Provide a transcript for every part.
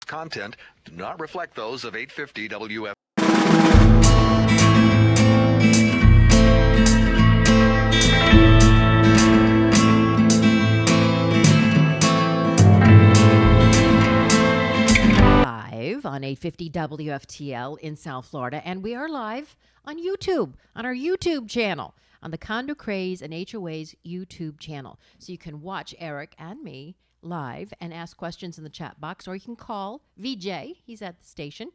content do not reflect those of 850 WF. Live on 850 WFTL in South Florida, and we are live on YouTube, on our YouTube channel, on the Condo, Craze, and HOAs YouTube channel. So you can watch Eric and me live and ask questions in the chat box, or you can call VJ, he's at the station,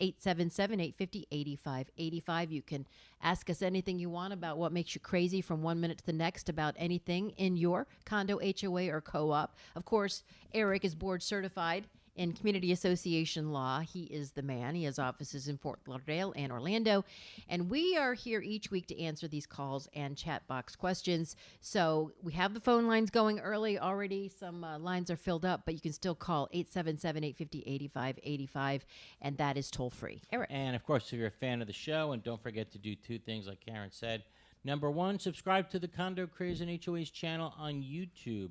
877-850-8585. You can ask us anything you want about what makes you crazy from 1 minute to the next about anything in your condo, HOA, or co-op. Of course, Eric is board certified in community association law. He is the man. He has offices in Fort Lauderdale and Orlando. And we are here each week to answer these calls and chat box questions. So we have the phone lines going early already. Some lines are filled up, but you can still call 877-850-8585, and that is toll free. Eric. And, of course, if you're a fan of the show, and don't forget to do two things like Karen said. Number one, subscribe to the Condo, Craze, and HOAs channel on YouTube.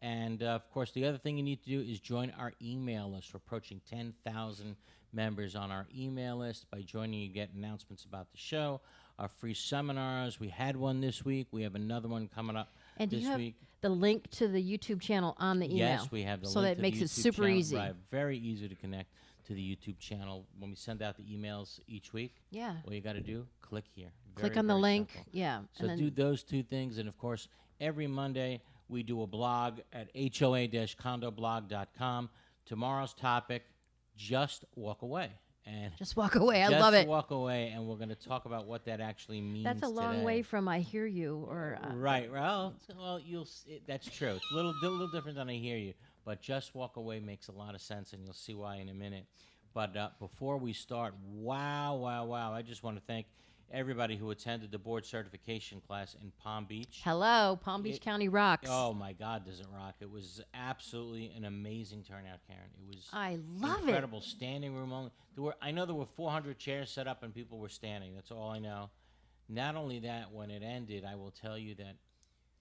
And, of course, the other thing you need to do is join our email list. We're approaching 10,000 members on our email list. By joining, you get announcements about the show, our free seminars. We had one this week. We have another one coming up and this do you have week. The link to the YouTube channll on the email? Yes, we have the so link that to makes the it YouTube super channel. easy. Right, very easy to connect to the YouTube channel. When we send out the emails each week, yeah, all you got to do, click here. Click on the link. Simple. Yeah. So and do those two things. And, of course, every Monday we do a blog at hoa-condoblog.com. Tomorrow's topic, just walk away. And just walk away. I just love it. walk away, and we're going to talk about what that actually means. That's a long today. way from I hear you or right. Well, that's true. It's a little different than I hear you, but just walk away makes a lot of sense, and you'll see why in a minute. But before we start, wow! I just want to thank everybody who attended the board certification class in Palm Beach. Hello, Palm Beach County rocks. Oh my God, does it rock? It was absolutely an amazing turnout, Karen. It was I love incredible. Standing room only. I know there were 400 chairs set up and people were standing. That's all I know. Not only that, when it ended, I will tell you that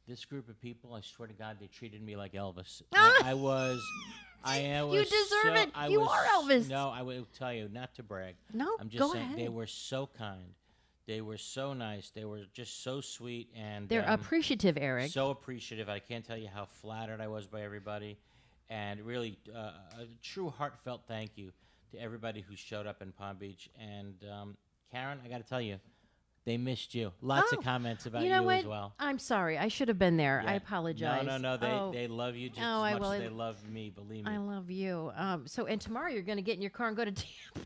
this group of people, I swear to God, they treated me like Elvis. I was You deserve it. You are Elvis. No, I will tell you, not to brag. No, I'm just go saying, ahead. they were so kind. They were so nice. They were just so sweet. And they're appreciative, Eric. So appreciative. I can't tell you how flattered I was by everybody. And really, a true heartfelt thank you to everybody who showed up in Palm Beach. And, Karen, I got to tell you, they missed you. Lots of comments about you what? as well. I'm sorry. I should have been there. Yeah. I apologize. No. They love you just as much as they love me, believe me. I love you. And tomorrow you're going to get in your car and go to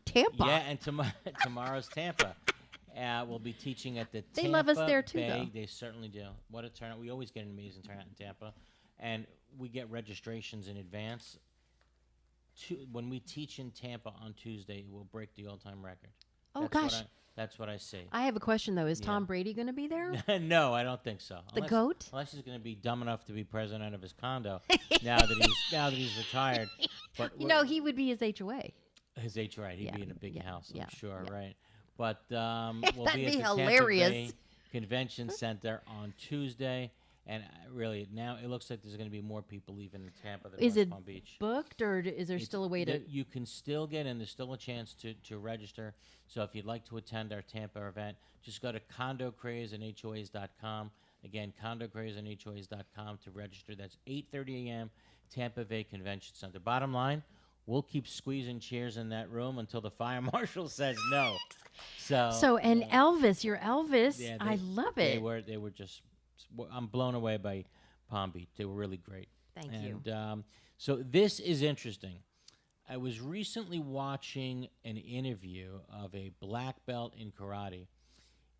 Tampa. Yeah, and tomorrow's Tampa. We'll be teaching at the Tampa They love us there, too, Bay. though. They certainly do. What a turnout. We always get an amazing turnout in Tampa. And we get registrations in advance. When we teach in Tampa on Tuesday, we'll break the all-time record. Oh, gosh. That's what I see. I have a question, though. Is Tom Brady going to be there? No, I don't think so. GOAT? Unless he's going to be dumb enough to be president of his condo now that he's retired. But he would be his HOA. His HOA, he'd be in a big house, I'm sure, right? But we'll That'd be at be the hilarious. Tampa Bay Convention Center on Tuesday. And really, now it looks like there's going to be more people leaving Tampa than West Palm Beach. Booked, or is there still a way to? You can still get in. There's still a chance to register. So if you'd like to attend our Tampa event, just go to CondoCrazeandHOAs.com. Again, CondoCrazeandHOAs.com to register. That's 8:30 a.m. Tampa Bay Convention Center. Bottom line, we'll keep squeezing chairs in that room until the fire marshal says no. And Elvis, you're Elvis. Yeah, I love it. They were just. I'm blown away by Palm Beach. They were really great. Thank you. So this is interesting. I was recently watching an interview of a black belt in karate.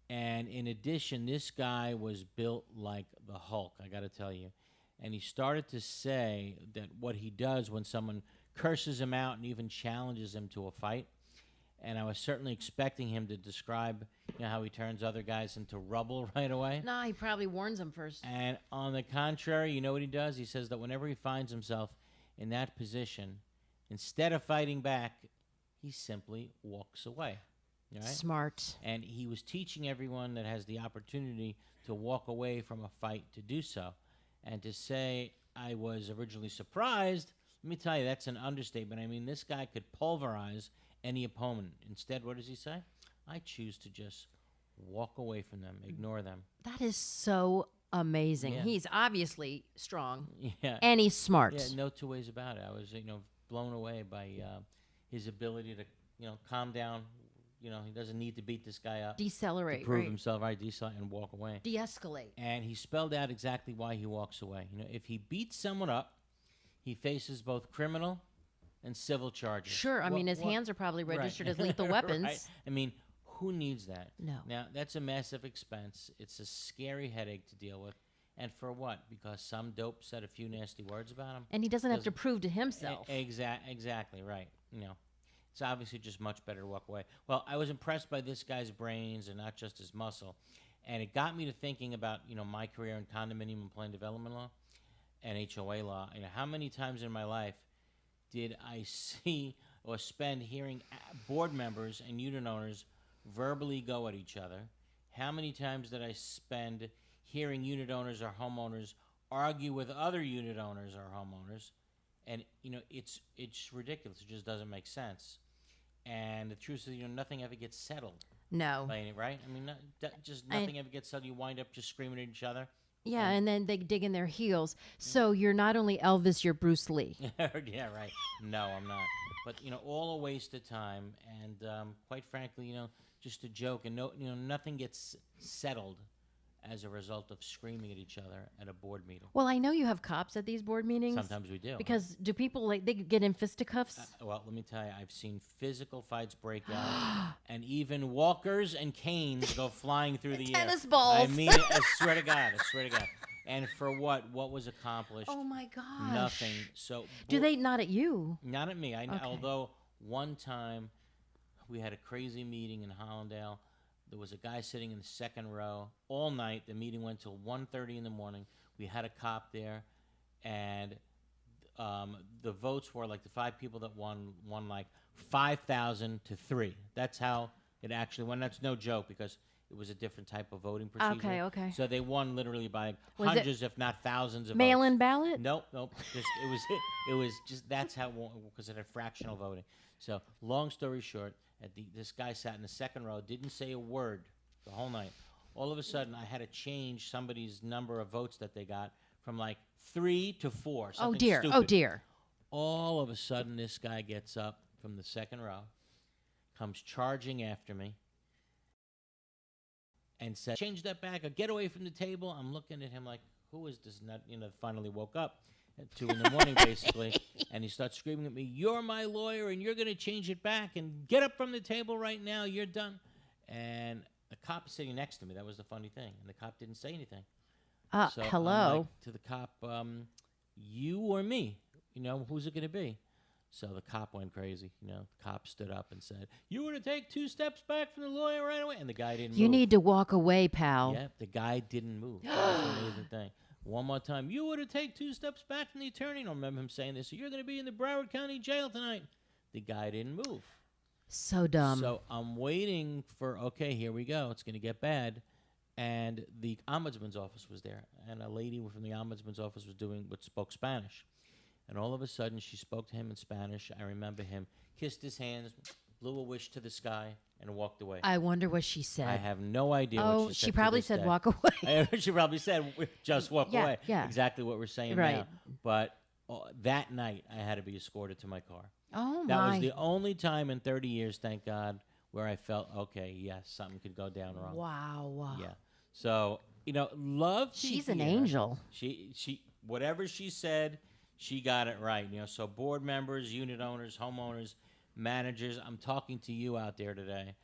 And in addition, this guy was built like the Hulk, I got to tell you. And he started to say that what he does when someone curses him out and even challenges him to a fight. And I was certainly expecting him to describe, how he turns other guys into rubble right away. No, he probably warns them first. And on the contrary, you know what he does? He says that whenever he finds himself in that position, instead of fighting back, he simply walks away. Right? Smart. And he was teaching everyone that has the opportunity to walk away from a fight to do so. And to say, I was originally surprised Let me tell you, that's an understatement. I mean, this guy could pulverize any opponent. Instead, what does he say? I choose to just walk away from them, ignore them. That is so amazing. Yeah. He's obviously strong. Yeah. And he's smart. Yeah, no two ways about it. I was, blown away by his ability to, calm down. He doesn't need to beat this guy up. Decelerate, to prove right? himself, right? Decelerate and walk away. De-escalate. And he spelled out exactly why he walks away. If he beats someone up, he faces both criminal and civil charges. Sure. I mean, his hands are probably registered as lethal weapons. Right. I mean, who needs that? No. Now, that's a massive expense. It's a scary headache to deal with. And for what? Because some dope said a few nasty words about him? And he doesn't have to prove to himself. Exactly, right. It's obviously just much better to walk away. Well, I was impressed by this guy's brains and not just his muscle. And it got me to thinking about, my career in condominium and plan development law and HOA law. How many times in my life did I see or spend hearing board members and unit owners verbally go at each other? How many times did I spend hearing unit owners or homeowners argue with other unit owners or homeowners? And, it's ridiculous. It just doesn't make sense. And the truth is, nothing ever gets settled. No. By any, right? I mean, nothing ever gets settled. You wind up just screaming at each other. Yeah, and then they dig in their heels. So you're not only Elvis, you're Bruce Lee. Yeah, right. No, I'm not. But, all a waste of time. And quite frankly, just a joke. And, nothing gets settled as a result of screaming at each other at a board meeting. Well, I know you have cops at these board meetings. Sometimes we do. Because do people, they get in fisticuffs? Well, let me tell you, I've seen physical fights break out, and even walkers and canes go flying through the air. Tennis balls. I mean, I swear to God. And for what? What was accomplished? Oh, my gosh. Nothing. So do they not at you? Not at me. Okay. Although one time we had a crazy meeting in Hollandale. There was a guy sitting in the second row all night. The meeting went till 1:30 in the morning. We had a cop there, and the votes were like the 5 people that won like 5,000 to 3. That's how it actually won. That's no joke because it was a different type of voting procedure. Okay. So they won literally by Was hundreds, if not thousands, of mail-in votes. ballot? Nope. It was just that's how because it had fractional voting. So long story short. This guy sat in the second row, didn't say a word the whole night. All of a sudden, I had to change somebody's number of votes that they got from like 3 to 4. Oh, dear. Stupid. Oh, dear. All of a sudden, this guy gets up from the second row, comes charging after me, and said, change that back or get away from the table. I'm looking at him like, who is this nut? Finally woke up at 2 in the morning, basically. And he starts screaming at me, you're my lawyer, and you're going to change it back, and get up from the table right now. You're done. And the cop is sitting next to me. That was the funny thing. And the cop didn't say anything. So hello. I'm like to the cop, you or me? Who's it going to be? So the cop went crazy. The cop stood up and said, you were to take 2 steps back from the lawyer right away. And the guy didn't move. You need to walk away, pal. Yeah, the guy didn't move. That was an amazing thing. One more time. You were to take 2 steps back from the attorney. I don't remember him saying this. So you're going to be in the Broward County Jail tonight. The guy didn't move. So dumb. So I'm waiting for, okay, here we go. It's going to get bad. And the ombudsman's office was there. And a lady from the ombudsman's office was spoke Spanish. And all of a sudden, she spoke to him in Spanish. I remember him, kissed his hands, blew a wish to the sky, and walked away. I wonder what she said. I have no idea what she said. She probably to this said day. walk away. She probably said just walk away. Yeah. Exactly what we're saying Right. now. But that night, I had to be escorted to my car. Oh, That my. was the only time in 30 years, thank God, where I felt, okay, yes, something could go down wrong. Wow. Yeah. So, love to She's an hear- angel. She whatever she said, she got it right. So board members, unit owners, homeowners, managers, I'm talking to you out there today.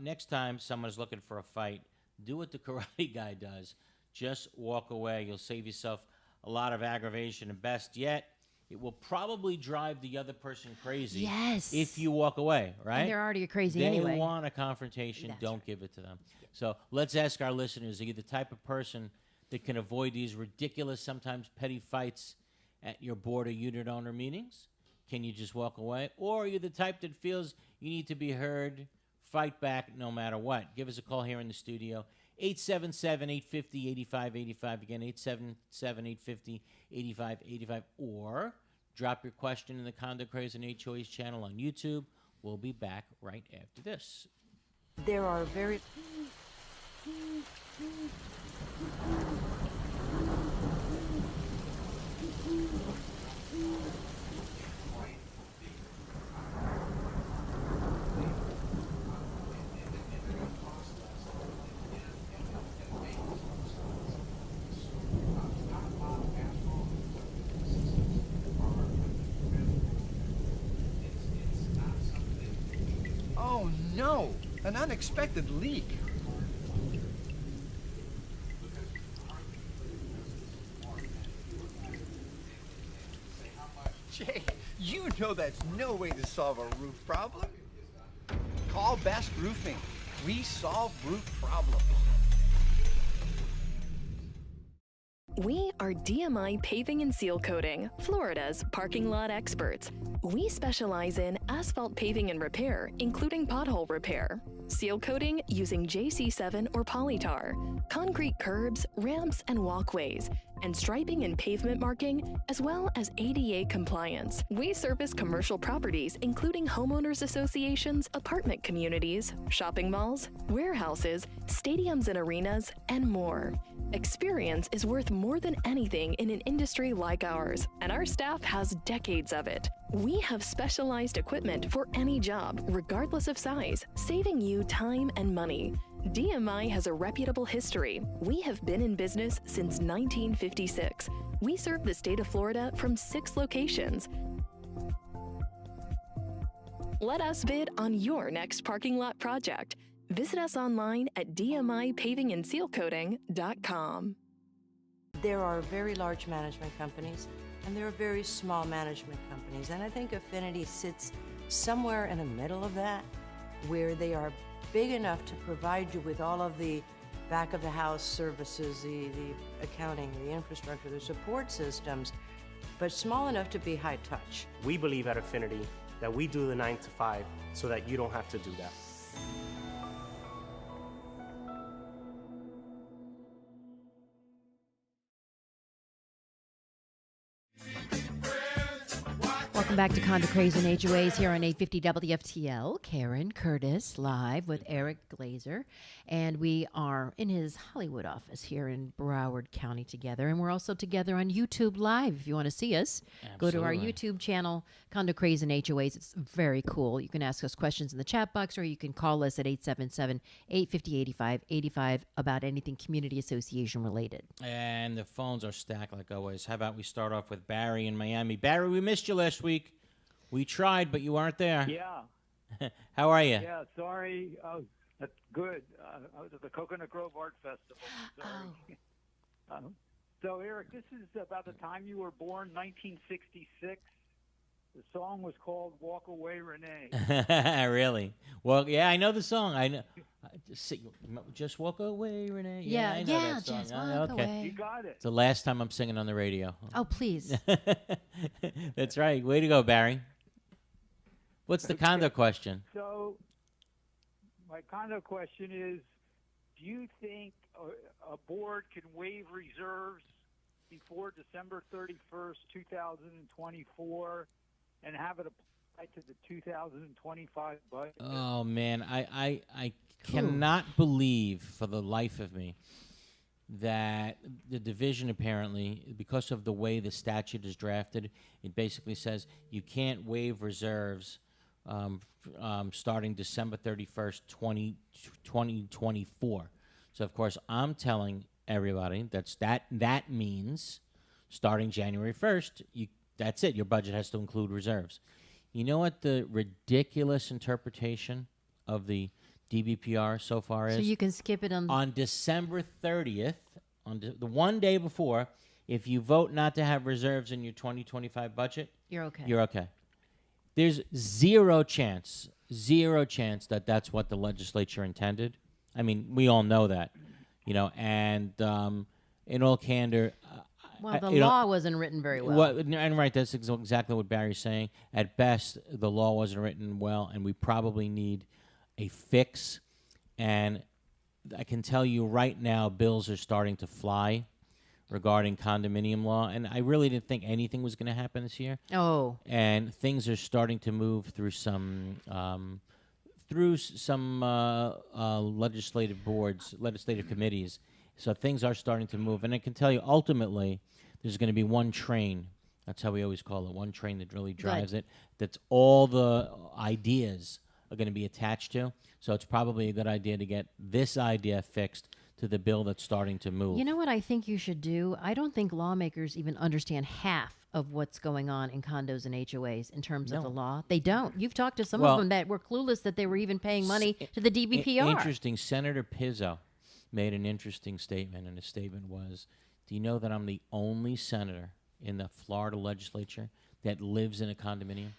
Next time someone's looking for a fight, do what the karate guy does. Just walk away. You'll save yourself a lot of aggravation. And best yet, it will probably drive the other person crazy. Yes. If you walk away, right? And they're already crazy They anyway. want a confrontation. That's Don't give it to them. So let's ask our listeners, are you the type of person that can avoid these ridiculous, sometimes petty fights at your board or unit owner meetings? Can you just walk away? Or are you the type that feels you need to be heard, fight back no matter what? Give us a call here in the studio. 877-850-8585. Again, 877-850-8585. Or Drop your question in the Condo Craze and HOAs channel on YouTube. We'll be back right after this. There are very... Oh no, an unexpected leak. Jay, you know that's no way to solve a roof problem. Call Best Roofing. We solve roof problems. We are DMI Paving and Seal Coating, Florida's parking lot experts. We specialize in asphalt paving and repair, including pothole repair, seal coating using JC7 or polytar, concrete curbs, ramps, and walkways, and striping and pavement marking, as well as ADA compliance. We service commercial properties, including homeowners associations, apartment communities, shopping malls, warehouses, stadiums and arenas, and more. Experience is worth more than anything in an industry like ours, and our staff has decades of it. We have specialized equipment for any job, regardless of size, saving you time and money. DMI has a reputable history. We have been in business since 1956. We serve the state of Florida from 6 locations. Let us bid on your next parking lot project. Visit us online at dmipavingandsealcoating.com. There are very large management companies, and there are very small management companies, and I think Affinity sits somewhere in the middle of that, where they are big enough to provide you with all of the back-of-the-house services, the accounting, the infrastructure, the support systems, but small enough to be high touch. We believe at Affinity that we do the 9 to 5 so that you don't have to do that. Welcome back to Condo Craze and HOAs here on 850 WFTL. Karen Curtis live with Eric Glazer. And we are in his Hollywood office here in Broward County together. And we're also together on YouTube Live. If you want to see us, go to our YouTube channel, Condo Craze and HOAs. It's very cool. You can ask us questions in the chat box, or you can call us at 877-850-8585 about anything community association related. And the phones are stacked like always. How about we start off with Barry in Miami? Barry, we missed you last week. We tried, but you aren't there. Yeah. How are you? Yeah, sorry. That's good. I was at the Coconut Grove Art Festival. Sorry. So, Eric, this is about the time you were born, 1966. The song was called Walk Away, Renee. Really? Well, yeah, I know the song. I know. Just walk away, Renee. Yeah, I know that song. just walk away. You got it. It's the last time I'm singing on the radio. Oh, please. That's right. Way to go, Barry. What's the condo question? So, my condo question is, do you think a board can waive reserves before December 31st, 2024, and have it apply to the 2025 budget? Oh, man. I cannot believe for the life of me that the division apparently, because of the way the statute is drafted, it basically says you can't waive reserves starting December 31st, 2024. So, of course, I'm telling everybody that means starting January 1st, that's it. Your budget has to include reserves. You know what the ridiculous interpretation of the DBPR so far is? So you can skip it on December 30th, on the one day before, if you vote not to have reserves in your 2025 budget, You're okay. You're okay. There's zero chance that that's what the legislature intended. I mean, we all know that, and in all candor, Well, the law wasn't written very well. And right, that's exactly what Barry's saying. At best, the law wasn't written well, and we probably need a fix. And I can tell you right now, bills are starting to fly regarding condominium law, and I really didn't think anything was going to happen this year. Oh, And things are starting to move through some legislative boards, legislative committees. So things are starting to move, and I can tell you, ultimately, there's going to be one train. That's how we always call it, one train that really drives it. That's all the ideas are going to be attached to. So it's probably a good idea to get this idea fixed to the bill that's starting to move. you know what I think you should do? I don't think lawmakers even understand half of what's going on in condos and HOAs in terms of the law. They don't. You've talked to some of them that were clueless that they were even paying money to the DBPR. Interesting. Senator Pizzo made an interesting statement, and his statement was, do you know that I'm the only senator in the Florida legislature that lives in a condominium?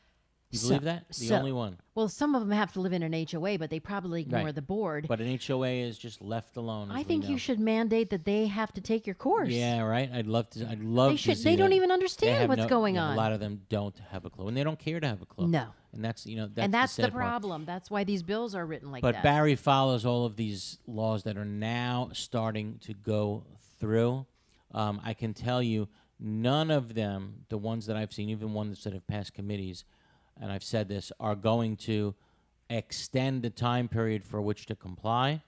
You believe that? The only one. Well, some of them have to live in an HOA, but they probably ignore the board. But an HOA is just left alone. I think you should mandate that they have to take your course. Yeah, right. I'd love to. I'd love They to should. see They don't that. even understand what's going on. A lot of them don't have a clue, and they don't care to have a clue. No. And that's And that's the the sad part. problem. That's why these bills are written like But that. Barry follows all of these laws that are now starting to go through. I can tell you, none of them, the ones that I've seen, even ones that have passed committees, and I've said this, are going to extend the time period for which to comply.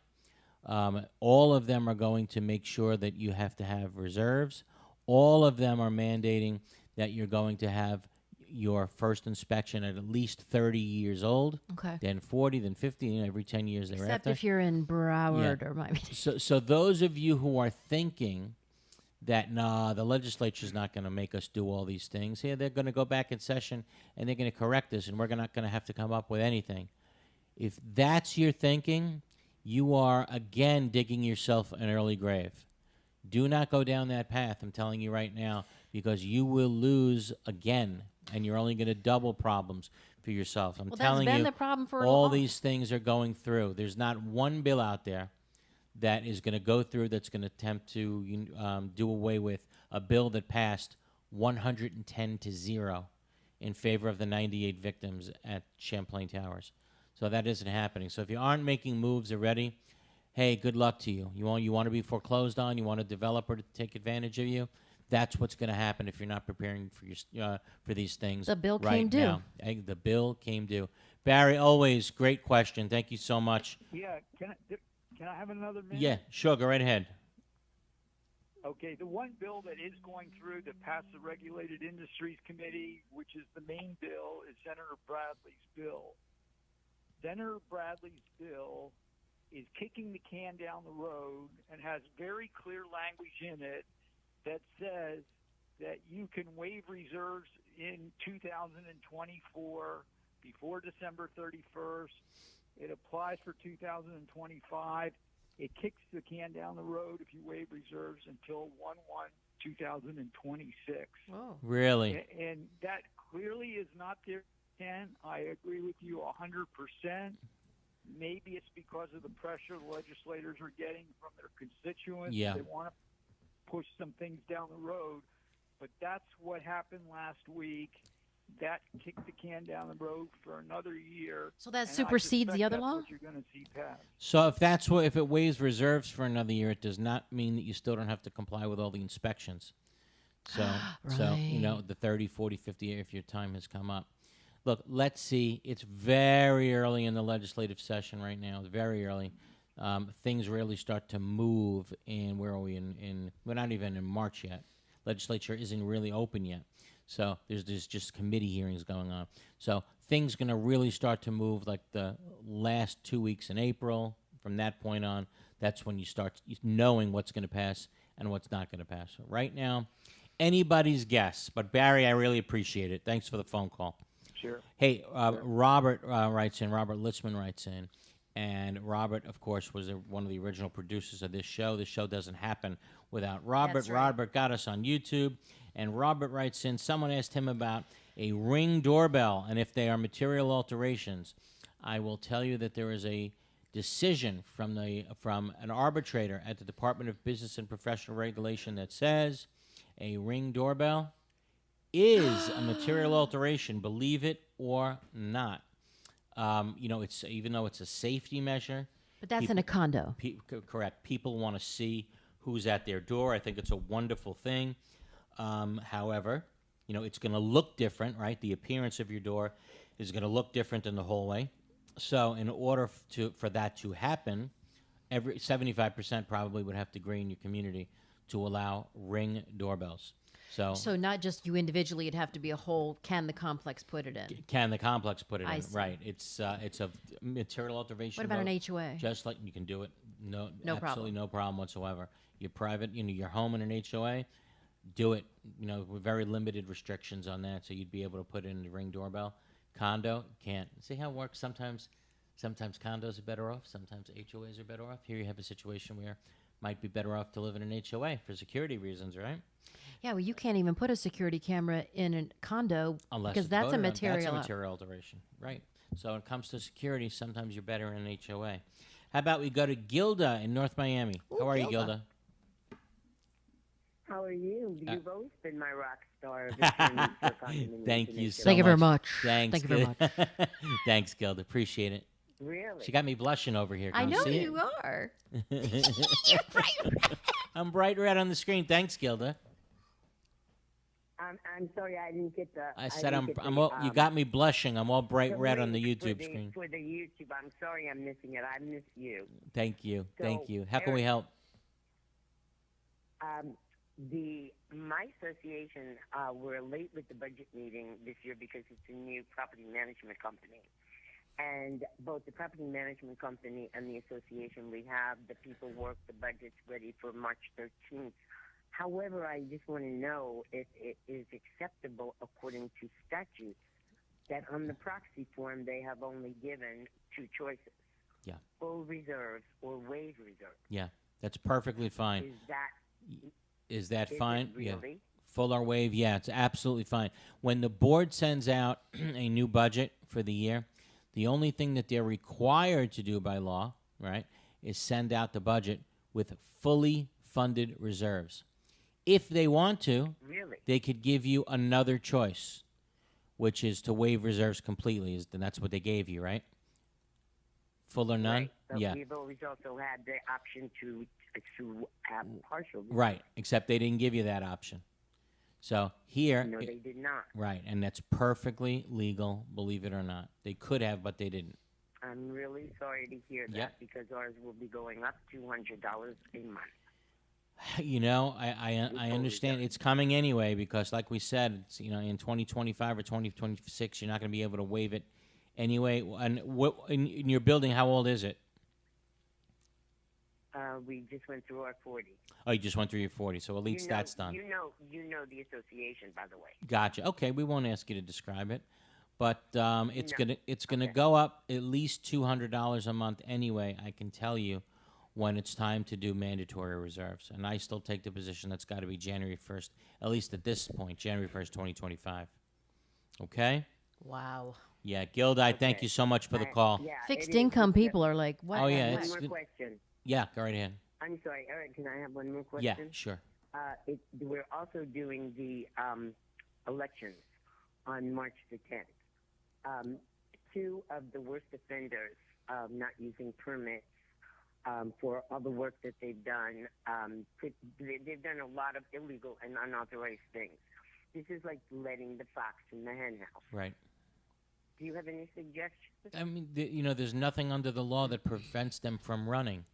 All of them are going to make sure that you have to have reserves. All of them are mandating that you're going to have your first inspection at least 30 years old, then 40, then 50, every 10 years thereafter. Except if you're in Broward or Miami. So those of you who are thinking that, the legislature's not going to make us do all these things, they're going to go back in session and they're going to correct us, and we're not going to have to come up with anything. If that's your thinking, you are, again, digging yourself an early grave. Do not go down that path, I'm telling you right now, because you will lose again, and you're only going to double problems for yourself. I'm telling that's been you, the problem for all long. these things are going through. There's not one bill out there that is going to go through that's going to attempt to do away with a bill that passed 110-0 in favor of the 98 victims at Champlain Towers. So that isn't happening. So if you aren't making moves already, hey, good luck to you. You want to be foreclosed on? You want a developer to take advantage of you? That's what's going to happen if you're not preparing for these things. The bill right came due. now. The bill came due. Barry, always great question. Thank you so much. Yeah, can I have another minute? Yeah, sure. Go right ahead. Okay, the one bill that is going through that passed the Regulated Industries Committee, which is the main bill, is Senator Bradley's bill. Senator Bradley's bill is kicking the can down the road and has very clear language in it that says that you can waive reserves in 2024 before December 31st. It applies for 2025. It kicks the can down the road if you waive reserves until 1/1/2026. Oh. Really? And that clearly is not their intent. I agree with you 100%. Maybe it's because of the pressure the legislators are getting from their constituents. Yeah. They want to push some things down the road. But that's what happened last week. That kicked the can down the road for another year. So that and I supersedes the suspect other that's law? what you're going to see passed. So if it waives reserves for another year, it does not mean that you still don't have to comply with all the inspections. So the 30, 40, 50 year if your time has come up. Look, let's see. It's very early in the legislative session right now. It's very early. Things really start to move in, where are we we're not even in March yet. Legislature isn't really open yet. So there's just committee hearings going on. So things going to really start to move like the last 2 weeks in April. From that point on, that's when you start knowing what's going to pass and what's not going to pass. So right now, anybody's guess. But Barry, I really appreciate it. Thanks for the phone call. Sure. Hey, Robert writes in. Robert Litzman writes in. And Robert, of course, was one of the original producers of this show. This show doesn't happen without Robert. That's right. Robert got us on YouTube. And Robert writes in, someone asked him about a Ring doorbell and if they are material alterations. I will tell you that there is a decision from an arbitrator at the Department of Business and Professional Regulation that says a Ring doorbell is a material alteration, believe it or not. It's even though it's a safety measure. But that's in a condo. Correct. People want to see who's at their door. I think it's a wonderful thing. However, it's going to look different, right? The appearance of your door is going to look different in the hallway. So in order for that to happen, every 75% probably would have to agree in your community to allow Ring doorbells. So not just you individually, it'd have to be a whole, can the complex put it in? Can the complex put it I in? see. Right. It's a material alteration. What about vote. an HOA? Just like you can do it. No problem. Absolutely no problem whatsoever. Your private, your home in an HOA, do it. With very limited restrictions on that, so you'd be able to put in the Ring doorbell. Condo, can't. See how it works? Sometimes condos are better off. Sometimes HOAs are better off. Here you have a situation where might be better off to live in an HOA for security reasons, right? Yeah, well, you can't even put a security camera in a condo Unless because it's that's a voted on. material. That's a material alteration, right? So when it comes to security, sometimes you're better in an HOA. How about we go to Gilda in North Miami? Ooh, How are you, Gilda. Gilda? How are you? You've always been my rock star of attorneys for condominium Thank you initiatives. so Thank you very much. much. Thanks. Thank you very much. Thanks, Gilda. Appreciate it. Really? She got me blushing over here. I Can know see you it? are. I'm bright red on the screen. Thanks, Gilda. I'm sorry, I didn't get the. I said didn't get I'm the, all, you got me blushing. I'm all bright the red on the link YouTube screen. For the YouTube, I'm sorry I'm missing it. I miss you. Thank you. So, Thank you. How can we Eric, help? My association, we're late with the budget meeting this year because it's a new property management company. And both the property management company and the association, we have the people work the budgets ready for March 13th. However, I just want to know if it is acceptable according to statute that on the proxy form they have only given two choices. Yeah. Full reserves or waive reserves. Yeah, that's perfectly fine. Is that is fine? it really? Yeah. Full or waive? Yeah, it's absolutely fine. When the board sends out a new budget for the year, the only thing that they're required to do by law, right, is send out the budget with fully funded reserves. If they want to, Really? they could give you another choice, which is to waive reserves completely. And that's what they gave you, right? Full or none? Right. But Yeah. we've always also had the option to have partial. Right, except they didn't give you that option. So here, No, they did not. right, and that's perfectly legal, believe it or not. They could have, but they didn't. I'm really sorry to hear that Yep. because ours will be going up $200 a month. I understand it's coming anyway because, like we said, it's, in 2025 or 2026, you're not going to be able to waive it anyway. And what in your building? How old is it? We just went through our 40. Oh, you just went through your 40, so at least that's done. You know the association, by the way. Gotcha. Okay, we won't ask you to describe it, but it's No. gonna go up at least $200 a month anyway. I can tell you when it's time to do mandatory reserves, and I still take the position that's got to be January 1st, at least at this point, January 1st, 2025. Okay. Wow. Yeah, Gilda, I thank Okay. you so much for the call. Yeah, Fixed it is. income people are like, what? Oh, yeah, One it's more good. question. Yeah, go right ahead. I'm sorry, Eric, can I have one more Yeah, question? sure. We're also doing the elections on March the 10th. Two of the worst offenders not using permits for all the work that they've done, they've done a lot of illegal and unauthorized things. This is like letting the fox in the hen house. Right. Do you have any suggestions? I mean, there's nothing under the law that prevents them from running.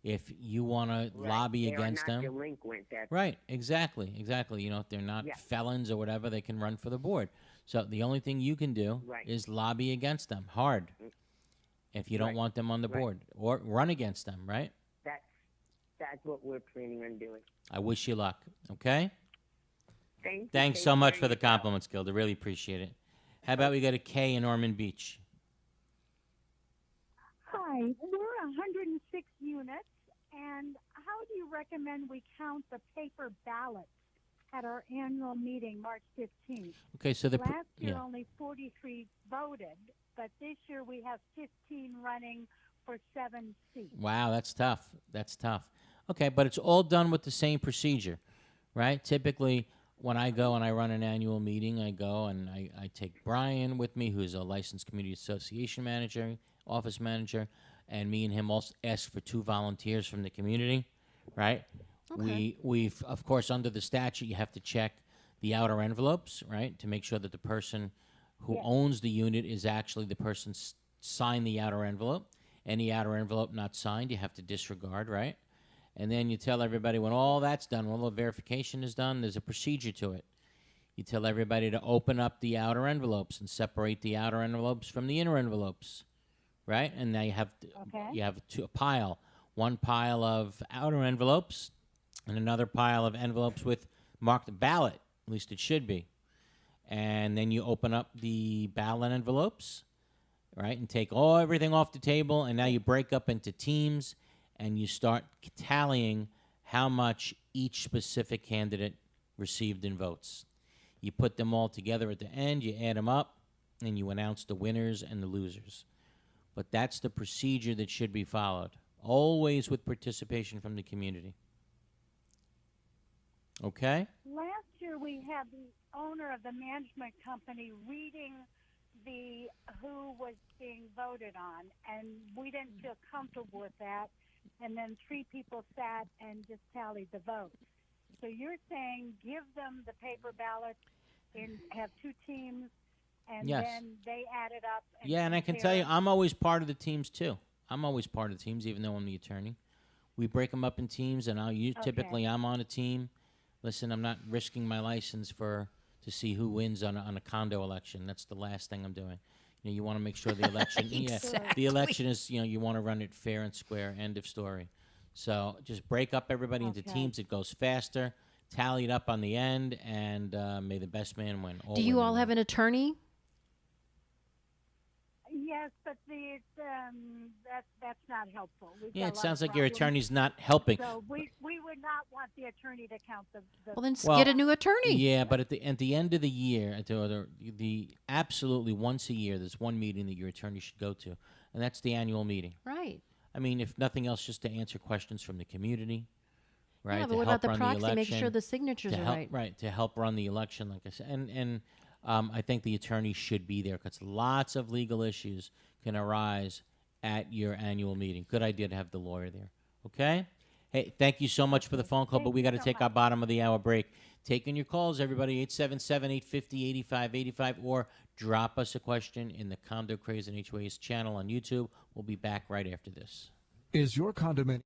If you want to lobby against they are them, not delinquent. right? Exactly. If they're not Yeah. felons or whatever, they can run for the board. So the only thing you can do Right. is lobby against them hard. If you don't Right. want them on the Right. board, or run against them, right? That's what we're planning on doing. I wish you luck. Okay. Thanks Thanks so much for the compliments, Gilda. Really appreciate it. How about we go to Kay in Ormond Beach? Hi, we're 106 units, and how do you recommend we count the paper ballots at our annual meeting, March 15th? Okay, so Last year, only 43 voted, but this year we have 15 running for 7 seats. Wow, that's tough. That's tough. Okay, but it's all done with the same procedure, right? Typically, when I go and I run an annual meeting, I go and I take Brian with me, who's a licensed community association manager, office manager, and me and him also ask for 2 volunteers from the community, right? We've of course under the statute you have to check the outer envelopes, right, to make sure that the person who owns the unit is actually the person signed the outer envelope. Any outer envelope not signed, you have to disregard, right? And then you tell everybody when all that's done, when all the verification is done, there's a procedure to it. You tell everybody to open up the outer envelopes and separate the outer envelopes from the inner envelopes, right? And now you have a pile, one pile of outer envelopes and another pile of envelopes with marked ballot, at least it should be. And then you open up the ballot envelopes, right, and take everything off the table, and now you break up into teams, and you start tallying how much each specific candidate received in votes. You put them all together at the end, you add them up, and you announce the winners and the losers. But that's the procedure that should be followed, always with participation from the community. Okay? Last year we had the owner of the management company reading who was being voted on, and we didn't feel comfortable with that. And then 3 people sat and just tallied the votes. So you're saying give them the paper ballots and have 2 teams, and then they add it up. And I can tell you, I'm always part of the teams too. I'm always part of the teams, even though I'm the attorney. We break them up in teams, and typically I'm on a team. Listen, I'm not risking my license to see who wins on a condo election. That's the last thing I'm doing. You want to make sure the election, the election is, you want to run it fair and square. End of story. So just break up everybody into teams. It goes faster. Tally it up on the end, and may the best man win. Do you all have an attorney? Yes, but that's not helpful. It sounds like your attorney's not helping. So we would not want the attorney to count the Well, then get a new attorney. Yeah, but at the end of the year, absolutely once a year, there's one meeting that your attorney should go to, and that's the annual meeting. Right. I mean, if nothing else, just to answer questions from the community. Right. Yeah, but what about the proxy? Making sure the signatures are right. Right, to help run the election, like I said, and I think the attorney should be there because lots of legal issues can arise at your annual meeting. Good idea to have the lawyer there. Okay? Hey, thank you so much for the phone call, but we got to take our bottom of the hour break. Taking your calls, everybody, 877-850-8585, or drop us a question in the Condo Craze and HOAs channel on YouTube. We'll be back right after this. Is your condominium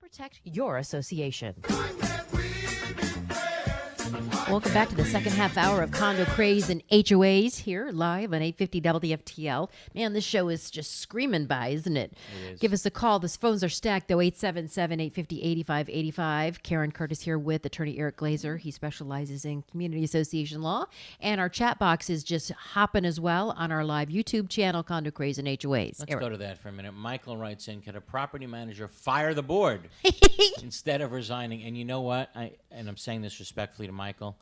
Protect your association. Welcome back to the second half hour of Condo Craze and HOAs here live on 850 WFTL. Man, this show is just screaming by, isn't it? It is. Give us a call. The phones are stacked, though, 877-850-8585. Karen Curtis here with attorney Eric Glazer. He specializes in community association law. And our chat box is just hopping as well on our live YouTube channel, Condo Craze and HOAs. Let's Eric. go to that for a minute. Michael writes in, can a property manager fire the board instead of resigning? And you know what? I'm saying this respectfully to Michael.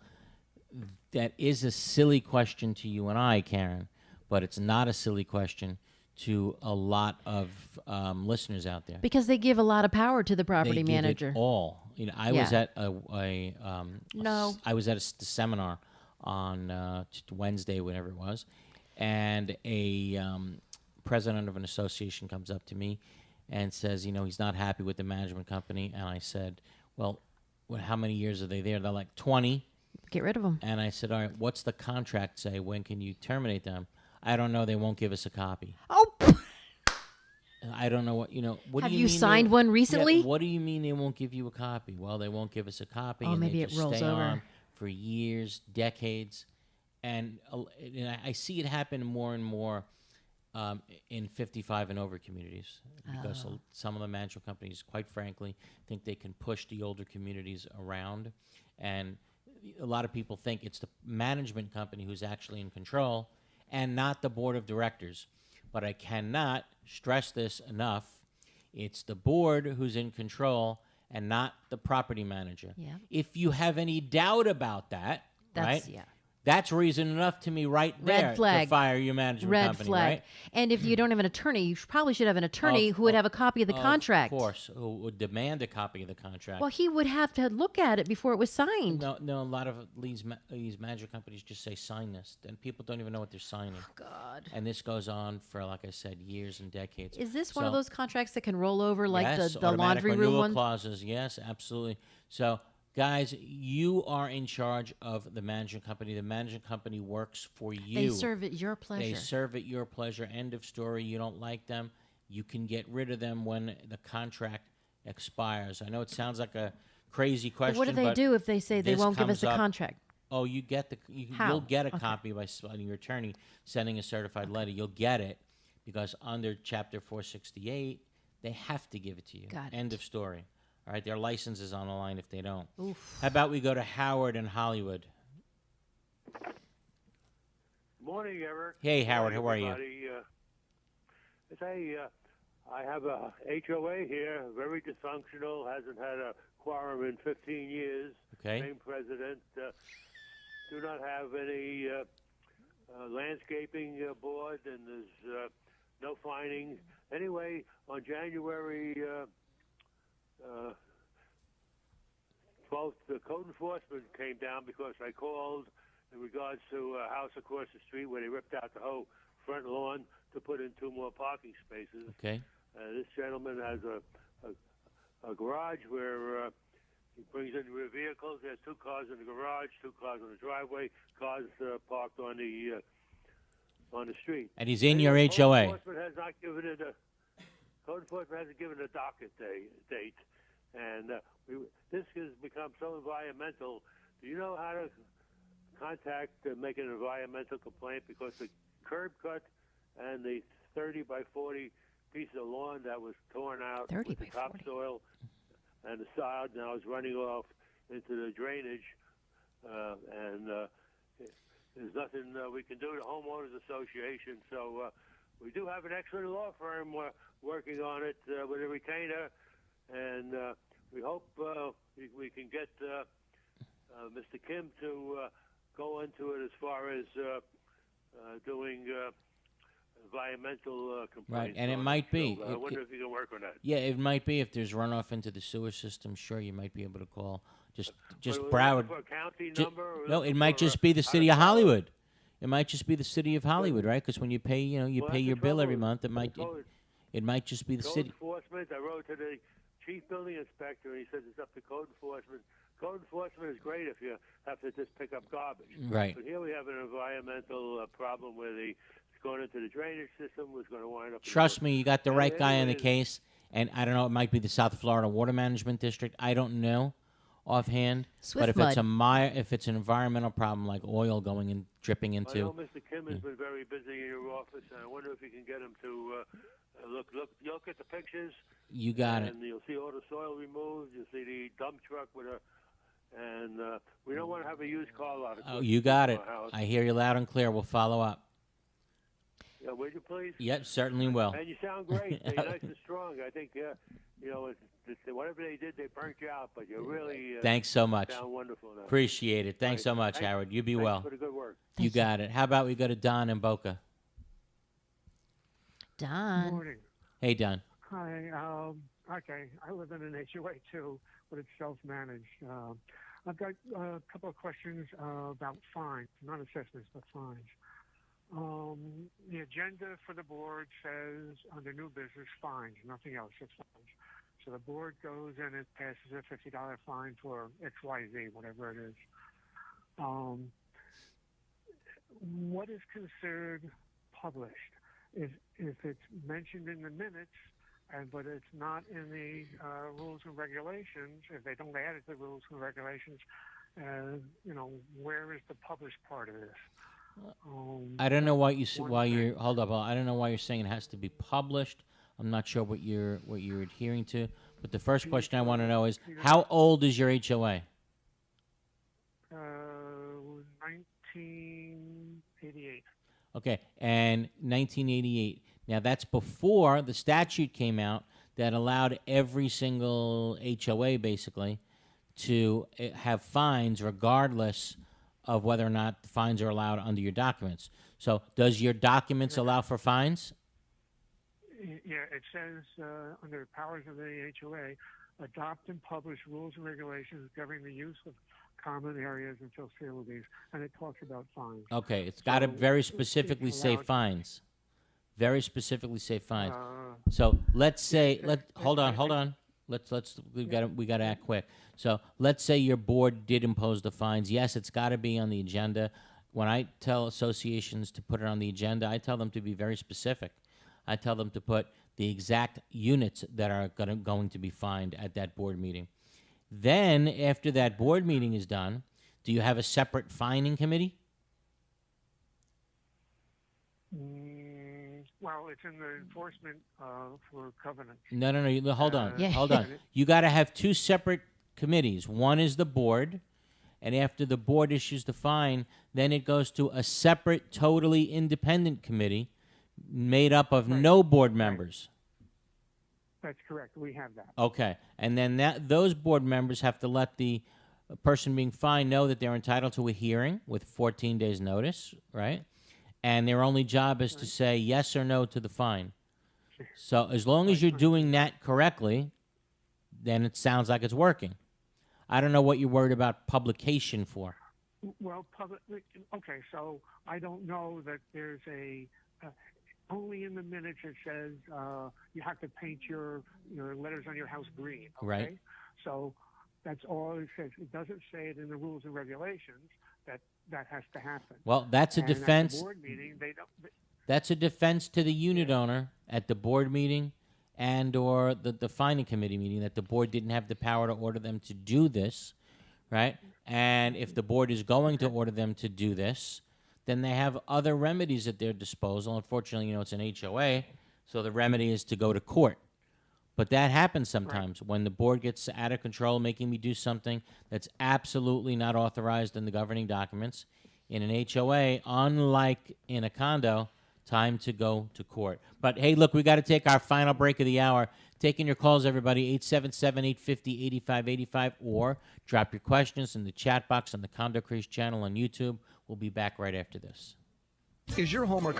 That is a silly question to you and I, Karen, but it's not a silly question to a lot of listeners out there. Because they give a lot of power to the property They manager. give it all. You know, I was at the seminar on Wednesday, whenever it was, and a president of an association comes up to me and says, you know, he's not happy with the management company. And I said, well, how many years are they there? They're like 20. Get rid of them. And I said, all right, what's the contract say? When can you terminate them? I don't know. They won't give us a copy. Oh, I don't know what, you know. What have do you mean signed one recently? Yeah, what do you mean they won't give you a copy? Well, they won't give us a copy. Oh, and maybe they it just rolls stay over. on for years, decades. And I see it happen more and more in 55 and over communities because some of the management companies, quite frankly, think they can push the older communities around. And a lot of people think it's the management company who's actually in control and not the board of directors. But I cannot stress this enough. It's the board who's in control and not the property manager. Yeah. If you have any doubt about that, That's, right? yeah. That's reason enough to me right there Red flag. to fire your management company, flag. right? And if you don't have an attorney, you probably should have an attorney who would have a copy of the contract. Of course, who would demand a copy of the contract. Well, he would have to look at it before it was signed. No, a lot of these management companies just say sign this, and people don't even know what they're signing. Oh, God. And this goes on for, like I said, years and decades. Is this one of those contracts that can roll over like yes, the automatic laundry room renewal one? clauses. Yes, absolutely. So, guys, you are in charge of the management company. The management company works for you. They serve at your pleasure. They serve at your pleasure. End of story. You don't like them, you can get rid of them when the contract expires. I know it sounds like a crazy question. But what do they do if they say they won't give us the comes up- contract? Oh, you get How? you'll get a Okay. copy by your attorney sending a certified letter. You'll get it because under Chapter 468, they have to give it to you. Got it. End of story. All right, their license is on the line if they don't. Oof. How about we go to Howard in Hollywood? Morning, Eric. Hey, Howard, Morning, how are you? everybody. I have a HOA here, very dysfunctional, hasn't had a quorum in 15 years. Okay. Same president. Do not have any landscaping board, and there's no findings. Anyway, on January 12th, the code enforcement came down because I called in regards to a house across the street where they ripped out the whole front lawn to put in 2 more parking spaces. Okay. This gentleman has a garage where he brings in rear vehicles. There's 2 cars in the garage, 2 cars on the driveway, cars parked on the street. And he's in your Code HOA. enforcement has not given it a code enforcement hasn't given a docket date, and this has become so environmental. Do you know how to contact make an environmental complaint? Because the curb cut and the 30 by 40 piece of lawn that was torn out 30 with by the 40. topsoil and the sod now is running off into the drainage, and there's nothing we can do. The homeowners association. So we do have an excellent law firm working on it with a retainer, and we hope we can get Mr. Kim to go into it as far as doing environmental complaints. Right, and it on might be. So, I wonder if you can work on that. Yeah, it might be if there's runoff into the sewer system. Sure, you might be able to call. Just But are we Broward. looking for a county number? Or No, it looking might for, just be the how city to of follow? Hollywood. It might just be the city of Hollywood, right? Because when you pay, you Well, pay that's your the bill every trouble. month. It might just be the Code city. enforcement. I wrote to the chief building inspector, and he says it's up to code enforcement. Code enforcement is great if you have to just pick up garbage. Right. But here we have an environmental problem where it's going into the drainage system, was going to wind up. Trust me, you got the right guy on the Anyways, case, and I don't know, it might be the South Florida Water Management District. I don't know offhand. Swift but if mud. if it's an environmental problem like oil going and dripping I into, know Mr. Kim has been very busy in your office, and I wonder if you can get him to look at the pictures. you got it. And you'll see all the soil removed. You'll see the dump truck with a, and we don't want to have a used car lot. Oh, you got in it. our house. I hear you loud and clear. We'll follow up. Yeah, would you please? Yep, certainly will. And you sound great. You're nice and strong. I think, whatever they did, they burnt you out, but you really Thanks so much. sound wonderful now. Appreciate it. Thanks Right. so much, Howard. You be Thanks well. for the good work. You got it. How about we go to Don in Boca? Don. Morning. Hey, Don. Hi. Okay, I live in an HOA too, but it's self-managed. I've got a couple of questions about fines, not assessments, but fines. The agenda for the board says under new business fines, nothing else, just fines. So the board goes and it passes a $50 fine for XYZ, whatever it is. What is considered published? If it's mentioned in the minutes, but it's not in the rules and regulations, if they don't add it to the rules and regulations, where is the published part of this? I don't know why you're hold up. I don't know why you're saying it has to be published. I'm not sure what you're adhering to. But the first question I want to know is, how old is your HOA? 1988. Okay, and 1988. Now that's before the statute came out that allowed every single HOA basically to have fines regardless of whether or not the fines are allowed under your documents. So does your documents allow for fines? Yeah, it says under powers of the HOA, adopt and publish rules and regulations governing the use of common areas and facilities, and it talks about fines. Okay, it's got to very it's specifically say allowed- fines. Very specifically say fines. So let's say hold on. We got to act quick. So let's say your board did impose the fines. Yes, it's got to be on the agenda. When I tell associations to put it on the agenda, I tell them to be very specific. I tell them to put the exact units that are going to be fined at that board meeting. Then, after that board meeting is done, do you have a separate fining committee? Well, it's in the enforcement for covenants. No. Hold on. Yeah. Hold on. You got to have two separate committees. One is the board, and after the board issues the fine, then it goes to a separate, totally independent committee made up of no board members. That's correct. We have that. Okay. And then those board members have to let the person being fined know that they're entitled to a hearing with 14 days' notice, right? And their only job is to say yes or no to the fine. So as long as you're doing that correctly, then it sounds like it's working. I don't know what you're worried about publication for. Well, okay, so I don't know that there's only in the minutes it says you have to paint your letters on your house green. Okay? Right. So that's all it says. It doesn't say it in the rules and regulations that has to happen. Well, that's a And at the defense. board meeting, they don't. That's a defense to the unit owner at the board meeting and or the fining committee meeting that the board didn't have the power to order them to do this, right? And if the board is going to order them to do this, then they have other remedies at their disposal. Unfortunately, it's an HOA, so the remedy is to go to court. But that happens sometimes when the board gets out of control, making me do something that's absolutely not authorized in the governing documents. In an HOA, unlike in a condo, time to go to court. But hey, look, we got to take our final break of the hour. Taking your calls, everybody, 877-850-8585, or drop your questions in the chat box on the Condo Craze channel on YouTube. We'll be back right after this. Is your home or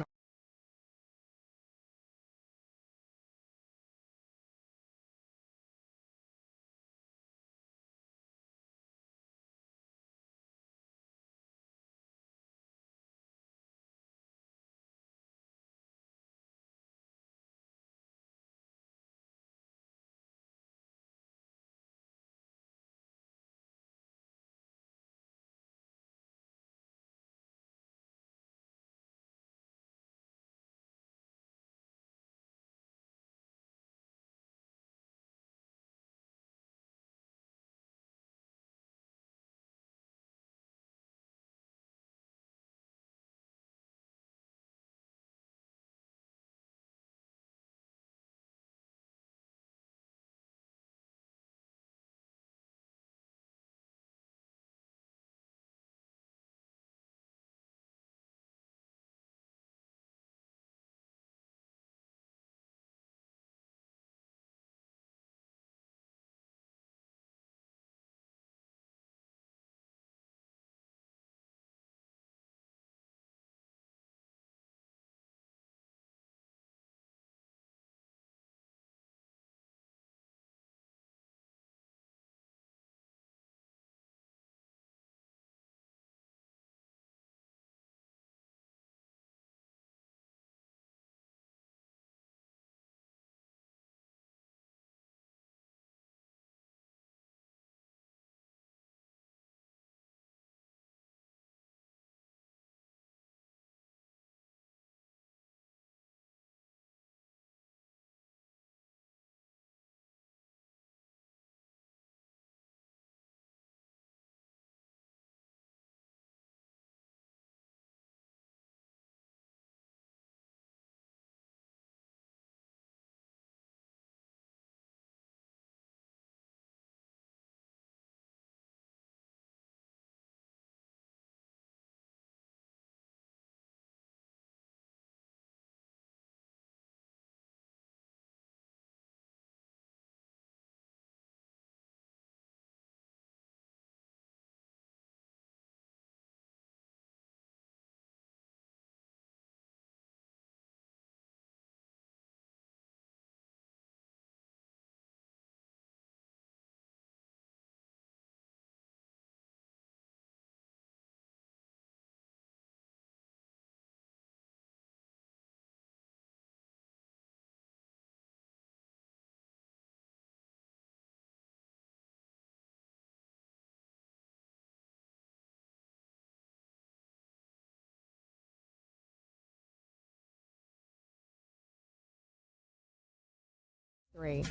3.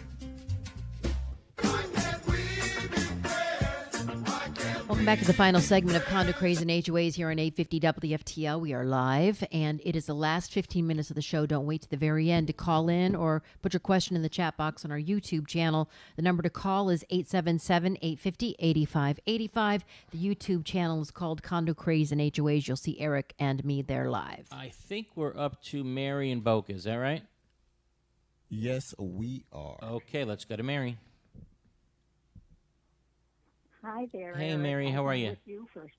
Welcome back to the final segment of Condo Craze and HOAs here on 850 WFTL. We are live, and it is the last 15 minutes of the show. Don't wait to the very end to call in or put your question in the chat box on our YouTube channel. The number to call is 877-850-8585. The YouTube channel is called Condo Craze and HOAs. You'll see Eric and me there live. I think we're up to Mary and Boca. Is that right? Yes, we are. Okay, let's go to Mary. Hi there. Hey, Eric. Mary, how are I've been you? With you first.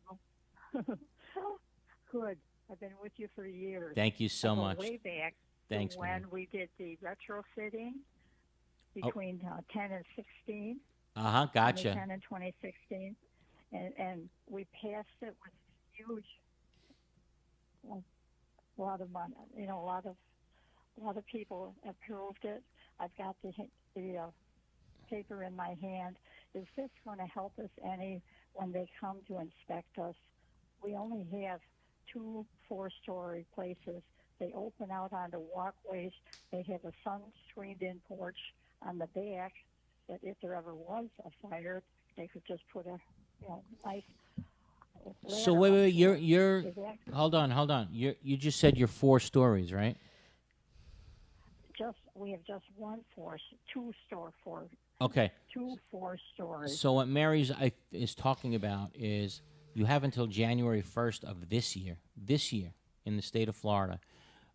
Good. I've been with you for years. Thank you so I go much. Way back. Thanks, to when Mary. we did the retrofitting between 10 and 16. Gotcha. 2010 and 2016, and we passed it with huge, a lot of money. You know, a lot of people approved it. I've got the paper in my hand. Is this going to help us any when they come to inspect us? We only have 2 4-story places. They open out onto walkways. They have a sun-screened-in porch on the back that if there ever was a fire, they could just put a nice. So wait, you're hold on. You just said you're 4 stories, right? We have just 2 Okay. 2 4 stories. So what Mary's is talking about is you have until January 1st of this year in the state of Florida,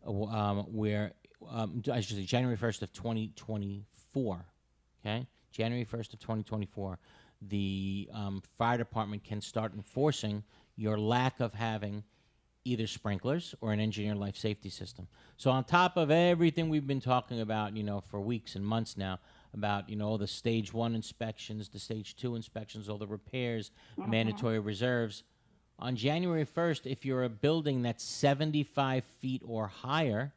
where I should say January 1st of 2024. Okay, January 1st of 2024, the fire department can start enforcing your lack of having either sprinklers or an engineered life safety system. So on top of everything we've been talking about, for weeks and months now, about, all the stage 1 inspections, the stage 2 inspections, all the repairs, mandatory reserves, on January 1st, if you're a building that's 75 feet or higher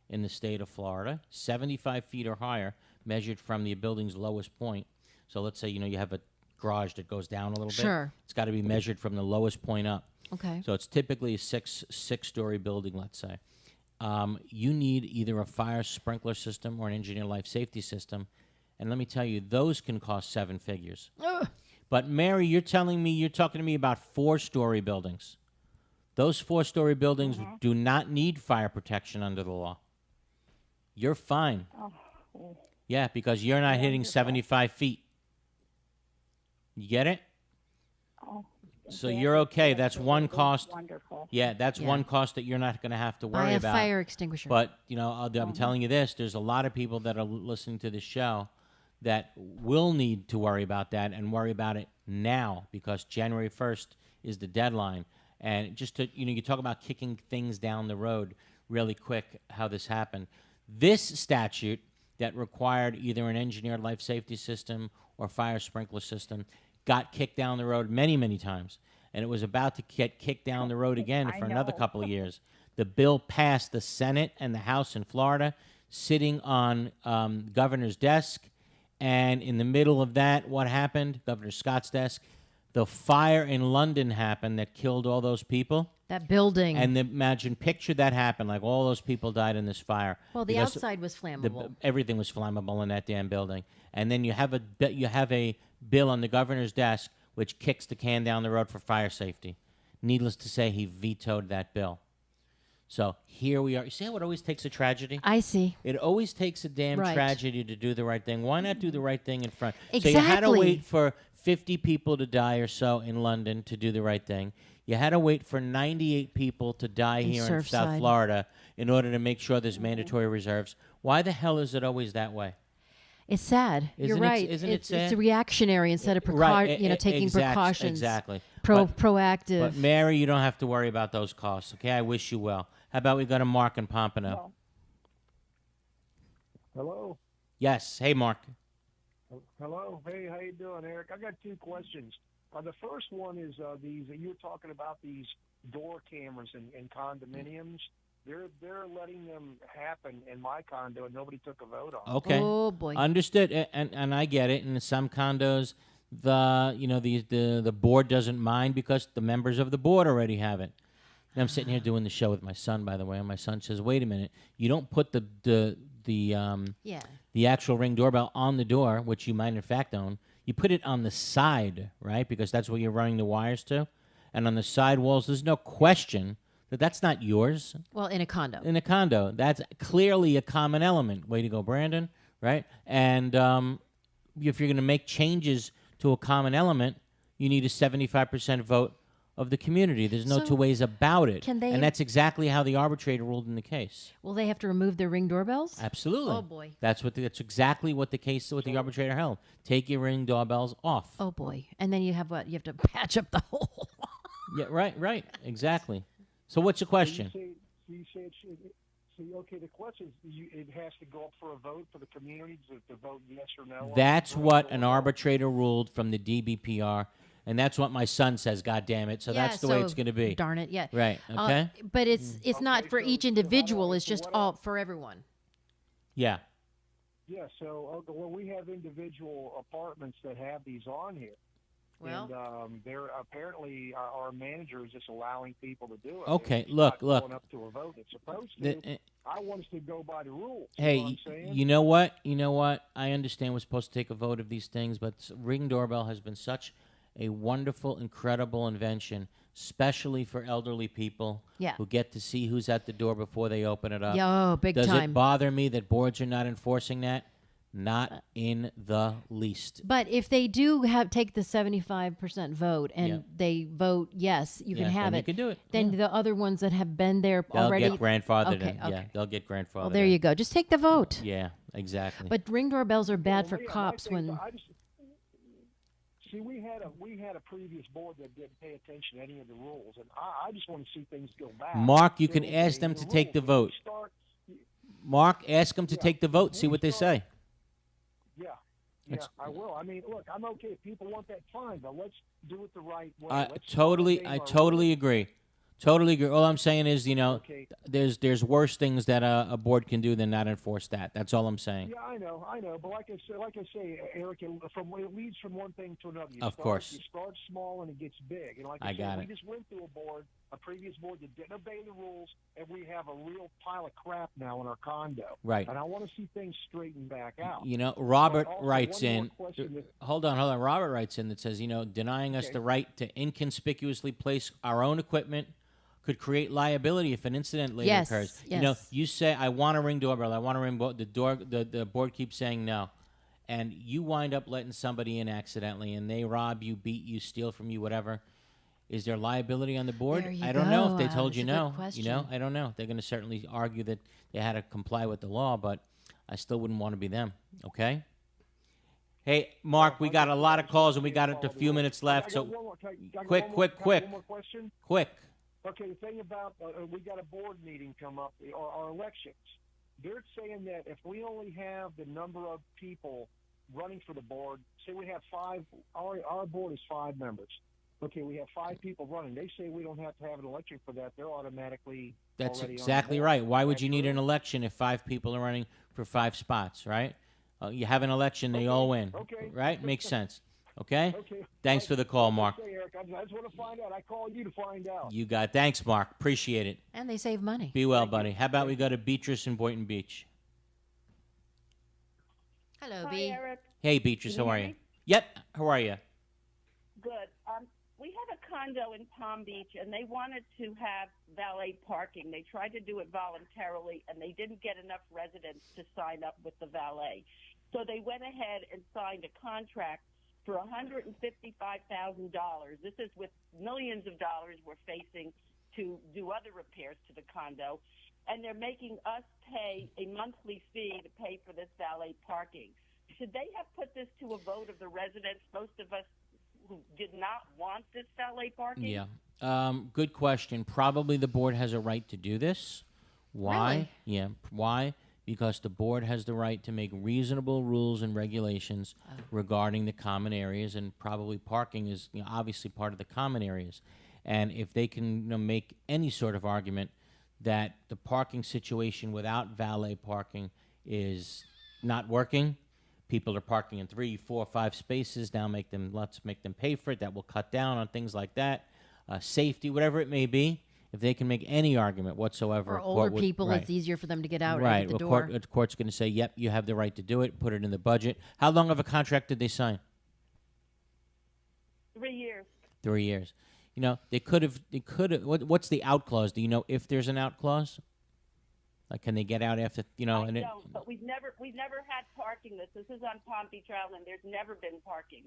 in the state of Florida, 75 feet or higher, measured from the building's lowest point. So let's say, you have a garage that goes down a little bit. Sure. It's got to be measured from the lowest point up. Okay. So it's typically a six-story building, let's say. You need either a fire sprinkler system or an engineered life safety system. And let me tell you, those can cost 7 figures. Ugh. But Mary, you're talking to me about 4-story buildings. Those 4-story buildings do not need fire protection under the law. You're fine. Oh. Yeah, because you're not hitting 75 feet. You get it? Oh. So you're okay. That's one cost. Wonderful. Yeah, that's one cost that you're not going to have to worry about. Buy a fire extinguisher. But, I'm telling you this, there's a lot of people that are listening to this show that will need to worry about that and worry about it now because January 1st is the deadline. And just to, you talk about kicking things down the road really quick, how this happened. This statute that required either an engineered life safety system or fire sprinkler system got kicked down the road many, many times. And it was about to get kicked down the road again for another couple of years. The bill passed the Senate and the House in Florida, sitting on governor's desk. And in the middle of that, what happened? Governor Scott's desk. The fire in London happened that killed all those people. That building. And picture that happened, like all those people died in this fire. Well, the outside was flammable. Everything was flammable in that damn building. And then you have a bill on the governor's desk which kicks the can down the road for fire safety. Needless to say, he vetoed that bill. So here we are. You see how it always takes a tragedy? I see. It always takes a damn Right. tragedy to do the right thing. Why not do the right thing in front? Exactly. So you had to wait for 50 people to die or so in London to do the right thing. You had to wait for 98 people to die here in South Surfside. Florida in order to make sure there's mandatory reserves. Why the hell is it always that way? It's sad. You're Isn't it- right. isn't it sad? It's reactionary instead of taking precautions. Exactly. Proactive. But Mary, you don't have to worry about those costs. Okay, I wish you well. How about we go to Mark in Pompano? Hello. Yes. Hey, Mark. Hello. Hey, how you doing, Eric? I got 2 questions. The first one is these. You were talking about these door cameras in condominiums. They're letting them happen in my condo, and nobody took a vote on it. Okay. Oh boy. Understood. And I get it. In some condos, the board doesn't mind because the members of the board already have it. And I'm sitting here doing the show with my son, by the way, and my son says, "Wait a minute, you don't put the the actual Ring doorbell on the door, which you might in fact own. You put it on the side, right? Because that's where you're running the wires to. And on the side walls, there's no question that that's not yours. Well, in a condo. In a condo. That's clearly a common element. Way to go, Brandon, right? And if you're going to make changes to a common element, you need a 75% vote of the community. There's no So two ways about it. can they- And that's exactly how the arbitrator ruled in the case. Will they have to remove their Ring doorbells? Absolutely. Oh, boy. That's exactly what the arbitrator held. Take your Ring doorbells off. Oh, boy. And then you have what? You have to patch up the hole. Yeah, right, exactly. So what's your question? You say it should. Okay, the question is, it has to go up for a vote for the community to vote yes or no. on That's the what doorbell? an arbitrator ruled from the DBPR, and that's what my son says, God damn it. So that's the way it's going to be. Darn it, yeah. Right, okay? But it's not for each individual. It's just all for everyone. Yeah. Yeah, so well, we have individual apartments that have these on here. Well, and they're apparently our manager is just allowing people to do it. Okay, It's look. not going up to a vote. It's supposed to. I want us to go by the rules. Hey, you know what I'm saying? you know what? I understand we're supposed to take a vote of these things, but Ring doorbell has been such a wonderful, incredible invention, especially for elderly people who get to see who's at the door before they open it up. Yo, big Does time. it bother me that boards are not enforcing that? Not in the least. But if they do take the 75% vote and they vote yes, you can have then it. You can do it. Then the other ones that have been there They'll already. get grandfathered okay, in. okay. Yeah, they'll get grandfathered Well, there you go. Just take the vote. Yeah, exactly. But Ring doorbells are bad for Yeah, cops when. See, we had a previous board that didn't pay attention to any of the rules, and I just want to see things go back. Mark, you can Okay, ask them to take the rules, vote. Mark, ask them to take the vote. See what they say. Yeah, I will. I mean, look, I'm okay if people want that, fine, but let's do it the right way. I Let's totally agree. Totally agree. All I'm saying is, there's worse things that a board can do than not enforce that. That's all I'm saying. Yeah, I know. But like I say, Eric, it leads from one thing to another. Of course. You start small and it gets big. And like I got we it. just went through a previous board that didn't obey the rules, and we have a real pile of crap now in our condo. Right. And I want to see things straightened back out. Robert But also, writes one more in. question that- Hold on. Robert writes in that says, denying us the right to inconspicuously place our own equipment could create liability if an incident later Yes, occurs. yes. You say, I want a Ring doorbell. I want a Ring the board keeps saying no. And you wind up letting somebody in accidentally, and they rob you, beat you, steal from you, whatever. Is there liability on the board? There you I don't know if go. they told That's you a good no. question. I don't know. They're going to certainly argue that they had to comply with the law, but I still wouldn't want to be them. Okay? Hey, Mark, we got a lot of calls, and we got a few minutes left. So, quick. One more question. Quick. Okay, the thing about we got a board meeting come up, our elections. They're saying that if we only have the number of people running for the board, say we have 5, our board is 5 members. Okay, we have 5 people running. They say we don't have to have an election for that. They're automatically. That's already on the exactly board. right. Why would Is you that need true? an election if 5 people are running for 5 spots, right? You have an election, they all win. Okay. Right? Makes sense. Okay? Okay. Thanks for the call, Mark. Okay, Eric, I just want to find out. I called you to find out. You got. Thanks, Mark. Appreciate it. And they save money. Be well, buddy. How about we go to Beatrice in Boynton Beach? Hello, Hi, B. Eric. Hey, Beatrice. Can How you are hear you? me? Yep. How are you? Good. We have a condo in Palm Beach, and they wanted to have valet parking. They tried to do it voluntarily, and they didn't get enough residents to sign up with the valet. So they went ahead and signed a contract for $155,000. This is with millions of dollars we're facing to do other repairs to the condo. And they're making us pay a monthly fee to pay for this valet parking. Should they have put this to a vote of the residents? Most of us who did not want this valet parking? Yeah. Good question. Probably the board has a right to do this. Why? Really? Yeah. Why? Because the board has the right to make reasonable rules and regulations regarding the common areas, and probably parking is obviously part of the common areas. And if they can make any sort of argument that the parking situation without valet parking is not working, people are parking in 3, 4, 5 spaces. Now let's make them pay for it. That will cut down on things like that, safety, whatever it may be. if they can make any argument whatsoever, For a court older would- people, right. it's easier for them to get out Right. at the A door. court's going to say, yep, you have the right to do it, put it in the budget. How long of a contract did they sign? 3 years. 3 years. You know, they could have, what's the out clause? Do you know if there's an out clause? Like, can they get out after, you know? I and don't, but we've never had parking. This is on Palm Beach Island. There's never been parking.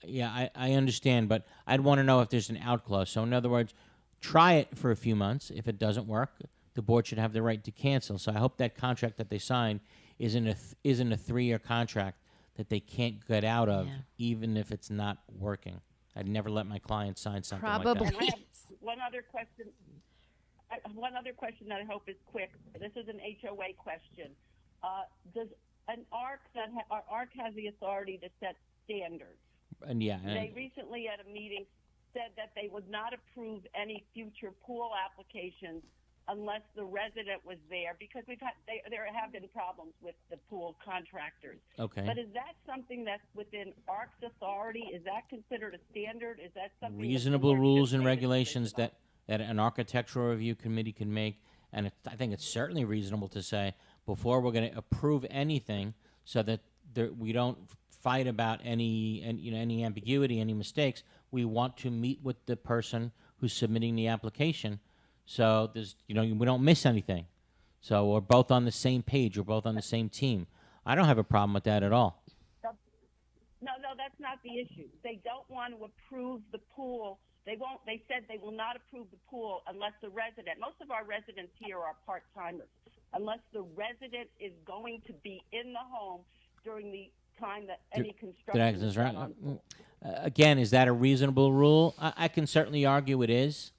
Yeah, I understand, but I'd want to know if there's an out clause. So, in other words, try it for a few months. If it doesn't work, the board should have the right to cancel. So, I hope that contract that they signed isn't a 3-year contract that they can't get out of, even if it's not working. I'd never let my client sign something like that. And I have one other question. One other question that I hope is quick. This is an HOA question. Does an ARC ARC has the authority to set standards? And They recently at a meeting said that they would not approve any future pool applications unless the resident was there, because there have been problems with the pool contractors. Okay. But is that something that's within ARC's authority? Is that considered a standard? Is that something Reasonable rules and regulations that an architectural review committee can make, and I think it's certainly reasonable to say before we're going to approve anything, so that we don't fight about any ambiguity, any mistakes. We want to meet with the person who's submitting the application, so we don't miss anything. So we're both on the same page. We're both on the same team. I don't have a problem with that at all. No, that's not the issue. They don't want to approve the pool. They won't. They said they will not approve the pool unless the resident. Most of our residents here are part-timers. Unless the resident is going to be in the home during the time that any construction is done on. Again, is that a reasonable rule? I can certainly argue it is.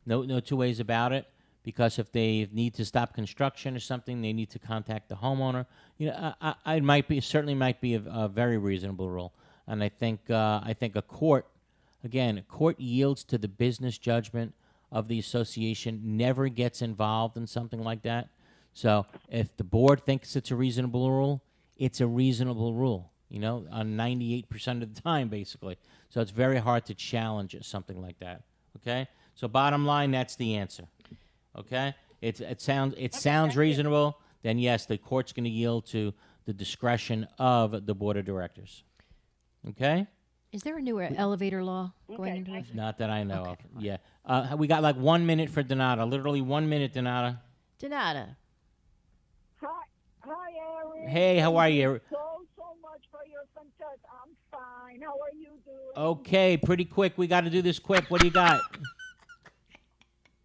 No two ways about it. Because if they need to stop construction or something, they need to contact the homeowner. It certainly might be a very reasonable rule. And I think a court yields to the business judgment of the association, never gets involved in something like that. So if the board thinks it's a reasonable rule, it's a reasonable rule, on 98% of the time, basically. So it's very hard to challenge something like that, okay? So bottom line, that's the answer, okay? It sounds reasonable, then yes, the court's going to yield to the discretion of the board of directors, okay? Is there a new elevator law going into effect? Not that I know of. Yeah. We got like 1 minute for Donata. Literally 1 minute, Donata. Donata. Hi, Eric. Hey, how are you? So much for your fantastic. I'm fine. How are you doing? Okay, pretty quick. We got to do this quick. What do you got?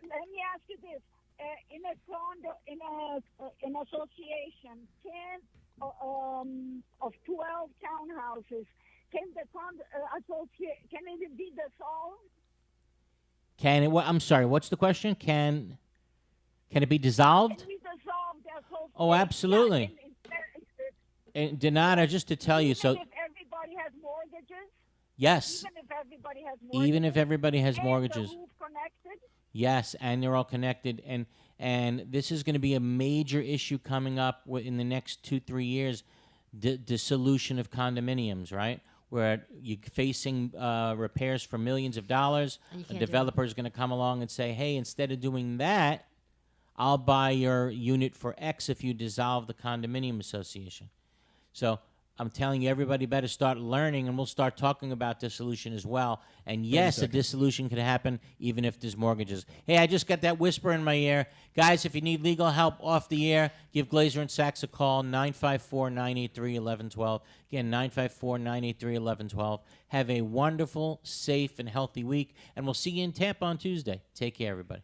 Let me ask you this: in a condo, in association, 10 of 12 townhouses, can the condo can it be dissolved? Can it? I'm sorry. What's the question? Can it be dissolved? Can we dissolve the association? Oh, absolutely. And Donata, just to tell you, Even if everybody has mortgages. Yes. Even if everybody has mortgages. Even if everybody has mortgages. The roof connected. Yes, and they're all connected, and this is going to be a major issue coming up in the next 2-3 years. Dissolution of condominiums, right? Where you're facing repairs for millions of dollars. A developer is going to come along and say, hey, instead of doing that, I'll buy your unit for X if you dissolve the condominium association. So I'm telling you, everybody better start learning, and we'll start talking about dissolution as well. And yes, a dissolution could happen even if there's mortgages. Hey, I just got that whisper in my ear. Guys, if you need legal help off the air, give Glazer and Sachs a call, 954-983-1112. Again, 954-983-1112. Have a wonderful, safe, and healthy week, and we'll see you in Tampa on Tuesday. Take care, everybody.